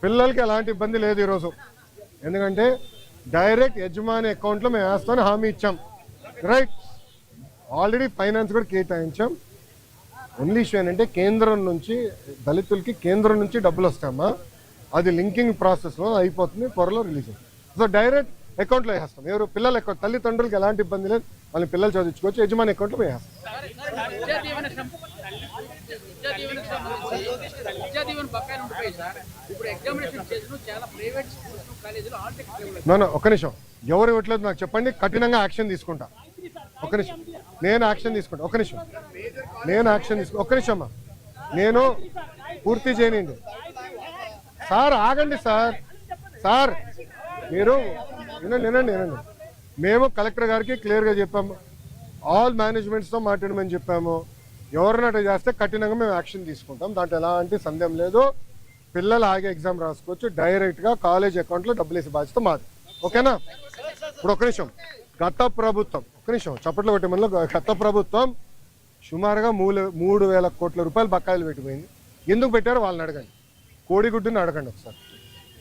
పిల్లలకి ఎలాంటి ఇబ్బంది లేదు ఈరోజు, ఎందుకంటే డైరెక్ట్ యజమాని అకౌంట్లో మేము వేస్తామని హామీ ఇచ్చాం. రైట్, ఆల్రెడీ ఫైనాన్స్ కూడా కేటాయించాం. ఓన్లీ ఇష్యూ ఏంటంటే కేంద్రం నుంచి దళితులకి కేంద్రం నుంచి డబ్బులు వస్తామా, అది లింకింగ్ ప్రాసెస్లో అయిపోతుంది, త్వరలో రిలీజ్ అవుతుంది. సో డైరెక్ట్ అకౌంట్లో వేస్తాం. ఎవరు పిల్లల అకౌంట్, తల్లిదండ్రులకి ఎలాంటి ఇబ్బంది లేదు, వాళ్ళని పిల్లలు చదివించుకోవచ్చు, యజమాని అకౌంట్లో వేస్తాం. ఒక నిమిషం, ఎవరు ఇవ్వట్లేదు నాకు చెప్పండి, కఠినంగా యాక్షన్ తీసుకుంటా. ఒక నిమిషం, నేను యాక్షన్ తీసుకుంటా. ఒక నిమిషం, నేను యాక్షన్ తీసుకుంటా. ఒక నిమిషం అమ్మా, నేను పూర్తి చేయనండి. సార్ ఆగండి సార్. సార్ మీరు వినండి. మేము కలెక్టర్ గారికి క్లియర్గా చెప్పాము, ఆల్ మేనేజ్మెంట్స్తో మాట్లాడమని చెప్పాము. ఎవరిని అట్లా చేస్తే కఠినంగా మేము యాక్షన్ తీసుకుంటాం, దాంట్లో ఎలాంటి సందేహం లేదు. పిల్లలు ఆగే ఎగ్జామ్ రాసుకోవచ్చు, డైరెక్ట్గా కాలేజ్ అకౌంట్లో డబ్బులు వేసే బాధ్యత మాది. ఓకేనా? ఇప్పుడు ఒక నిమిషం, గత ప్రభుత్వం, ఒక నిమిషం చప్పట్లు కొట్టే మనలో, గత ప్రభుత్వం సుమారుగా 3,000 కోట్ల రూపాయలు బకాయిలు పెట్టిపోయింది. ఎందుకు పెట్టారో వాళ్ళని అడగండి, కోడిగుడ్డుని అడగండి ఒకసారి,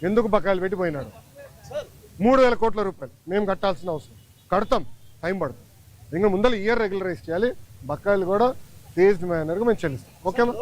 ఎందుకు బకాయిలు పెట్టిపోయినాడు. 3,000 కోట్ల రూపాయలు మేము కట్టాల్సిన అవసరం, కడతాం, టైం పడుతుంది. ఇంకా ముందర ఇయర్ రెగ్యులరైజ్ చేయాలి, బకాయిలు కూడా ఫేజ్డ్ మేనర్గా మేము చెల్లిస్తాం. ఓకేనా?